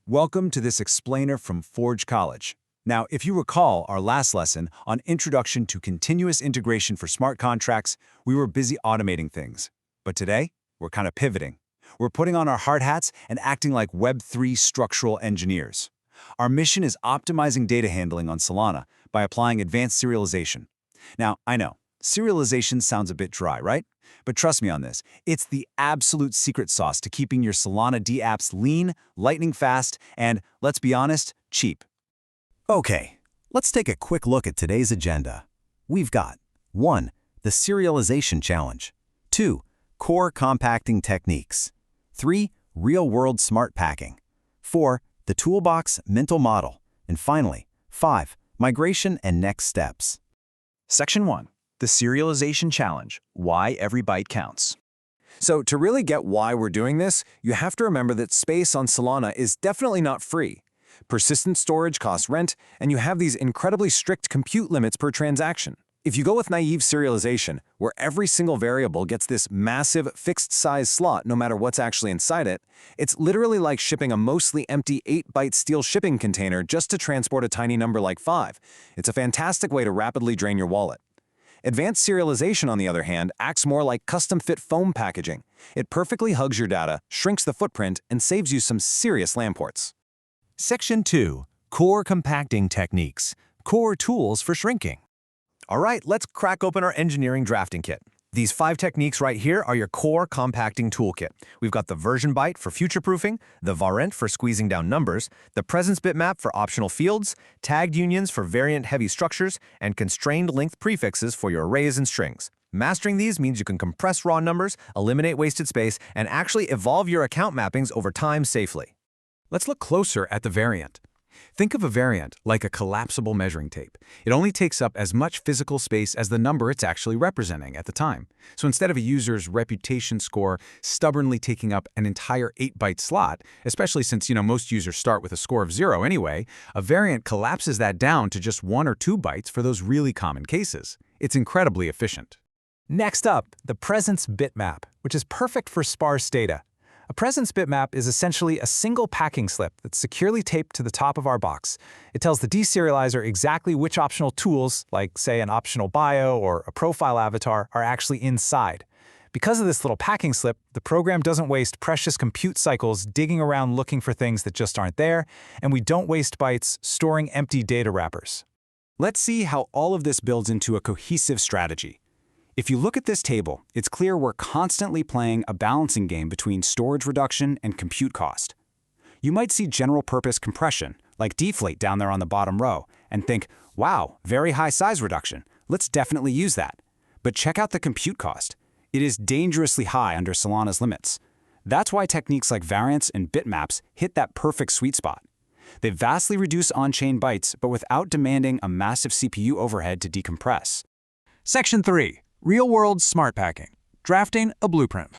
Welcome to this explainer from Forge College. Now, if you recall our last lesson on Introduction to Continuous Integration for Smart Contracts, we were busy automating things. But today, we're kind of pivoting. We're putting on our hard hats and acting like Web3 structural engineers. Our mission is optimizing data handling on Solana by applying advanced serialization. Now, I know, serialization sounds a bit dry, right? But trust me on this, it's the absolute secret sauce to keeping your Solana dApps lean, lightning fast, and, let's be honest, cheap. Okay, let's take a quick look at today's agenda. We've got 1. The Serialization Challenge. 2. Core Compacting Techniques. 3. Real-World Smart Packing. 4. The Toolbox Mental Model. And finally, 5. Migration and Next Steps. Section 1. The Serialization Challenge, Why Every Byte Counts. So to really get why we're doing this, you have to remember that space on Solana is definitely not free. Persistent storage costs rent, and you have these incredibly strict compute limits per transaction. If you go with naive serialization, where every single variable gets this massive fixed-size slot no matter what's actually inside it, it's literally like shipping a mostly empty 8-byte steel shipping container just to transport a tiny number like 5. It's a fantastic way to rapidly drain your wallet. Advanced serialization, on the other hand, acts more like custom-fit foam packaging. It perfectly hugs your data, shrinks the footprint, and saves you some serious LAN ports. Section 2. Core Compacting Techniques. Core Tools for Shrinking. All right, let's crack open our engineering drafting kit. These 5 techniques right here are your core compacting toolkit. We've got the version byte for future-proofing, the varint for squeezing down numbers, the presence bitmap for optional fields, tagged unions for variant-heavy structures, and constrained length prefixes for your arrays and strings. Mastering these means you can compress raw numbers, eliminate wasted space, and actually evolve your account mappings over time safely. Let's look closer at the variant. Think of a variant like a collapsible measuring tape. It only takes up as much physical space as the number it's actually representing at the time. So instead of a user's reputation score stubbornly taking up an entire 8-byte slot, especially since most users start with a score of 0 anyway, a variant collapses that down to just 1 or 2 bytes for those really common cases. It's incredibly efficient. Next up, the presence bitmap, which is perfect for sparse data. A presence bitmap is essentially a single packing slip that's securely taped to the top of our box. It tells the deserializer exactly which optional tools, like say an optional bio or a profile avatar, are actually inside. Because of this little packing slip, the program doesn't waste precious compute cycles digging around looking for things that just aren't there, and we don't waste bytes storing empty data wrappers. Let's see how all of this builds into a cohesive strategy. If you look at this table, it's clear we're constantly playing a balancing game between storage reduction and compute cost. You might see general-purpose compression, like deflate down there on the bottom row, and think, wow, very high size reduction. Let's definitely use that. But check out the compute cost. It is dangerously high under Solana's limits. That's why techniques like variants and bitmaps hit that perfect sweet spot. They vastly reduce on-chain bytes, but without demanding a massive CPU overhead to decompress. Section 3. Real-World Smart Packing. Drafting a Blueprint.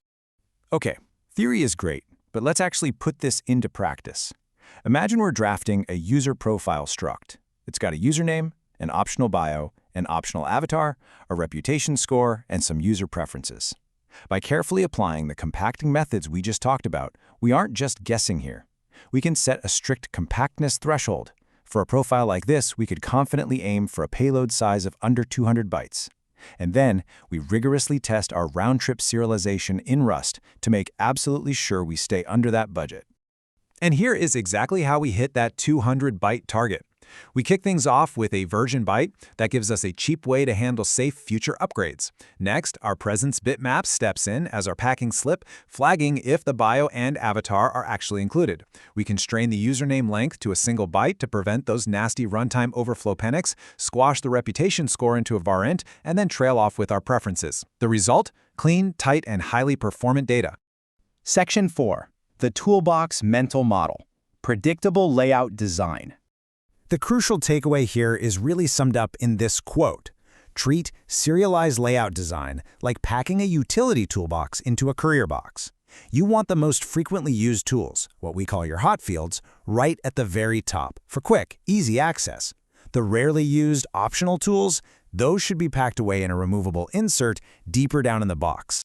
Okay, theory is great, but let's actually put this into practice. Imagine we're drafting a user profile struct. It's got a username, an optional bio, an optional avatar, a reputation score, and some user preferences. By carefully applying the compacting methods we just talked about, we aren't just guessing here. We can set a strict compactness threshold. For a profile like this, we could confidently aim for a payload size of under 200 bytes. And then, we rigorously test our round-trip serialization in Rust to make absolutely sure we stay under that budget. And here is exactly how we hit that 200-byte target. We kick things off with a version byte that gives us a cheap way to handle safe future upgrades. Next, our presence bitmap steps in as our packing slip, flagging if the bio and avatar are actually included. We constrain the username length to a single byte to prevent those nasty runtime overflow panics, squash the reputation score into a varint, and then trail off with our preferences. The result? Clean, tight, and highly performant data. Section 4. The Toolbox Mental Model. Predictable Layout Design. The crucial takeaway here is really summed up in this quote: treat serialized layout design like packing a utility toolbox into a courier box. You want the most frequently used tools, what we call your hot fields, right at the very top for quick, easy access. The rarely used optional tools, those should be packed away in a removable insert deeper down in the box.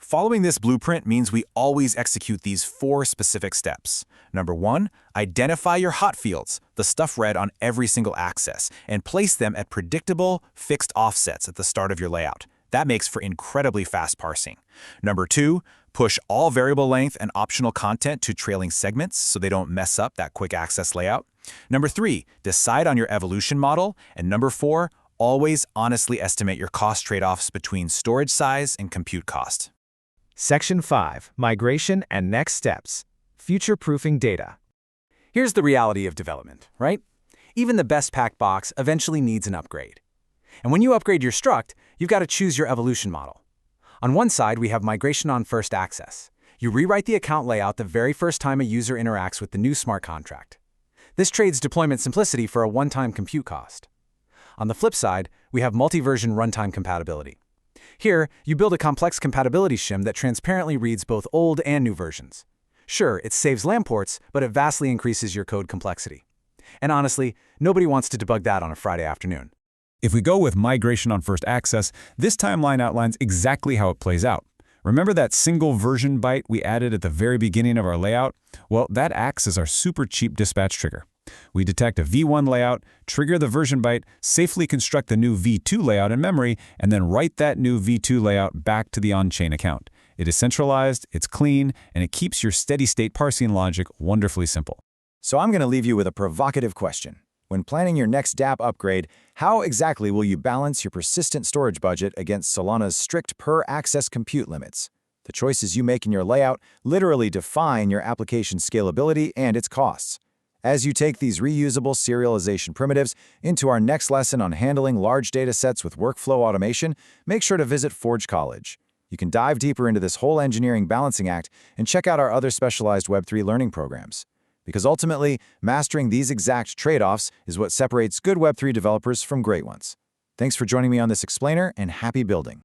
Following this blueprint means we always execute these 4 specific steps. Number 1, identify your hot fields, the stuff read on every single axis, and place them at predictable, fixed offsets at the start of your layout. That makes for incredibly fast parsing. Number 2, push all variable length and optional content to trailing segments so they don't mess up that quick access layout. Number 3, decide on your evolution model. And number 4, always honestly estimate your cost trade-offs between storage size and compute cost. Section 5, Migration and Next Steps. Future-proofing data. Here's the reality of development, right? Even the best packed box eventually needs an upgrade. And when you upgrade your struct, you've got to choose your evolution model. On one side, we have migration on first access. You rewrite the account layout the very first time a user interacts with the new smart contract. This trades deployment simplicity for a one-time compute cost. On the flip side, we have multi-version runtime compatibility. Here, you build a complex compatibility shim that transparently reads both old and new versions. Sure, it saves LAM ports, but it vastly increases your code complexity. And honestly, nobody wants to debug that on a Friday afternoon. If we go with migration on first access, this timeline outlines exactly how it plays out. Remember that single version byte we added at the very beginning of our layout? Well, that acts as our super cheap dispatch trigger. We detect a V1 layout, trigger the version byte, safely construct the new V2 layout in memory, and then write that new V2 layout back to the on-chain account. It is centralized, it's clean, and it keeps your steady-state parsing logic wonderfully simple. So I'm going to leave you with a provocative question. When planning your next dApp upgrade, how exactly will you balance your persistent storage budget against Solana's strict per-access compute limits? The choices you make in your layout literally define your application's scalability and its costs. As you take these reusable serialization primitives into our next lesson on handling large data sets with workflow automation, make sure to visit Forge College. You can dive deeper into this whole engineering balancing act and check out our other specialized Web3 learning programs. Because ultimately, mastering these exact trade-offs is what separates good Web3 developers from great ones. Thanks for joining me on this explainer, and happy building.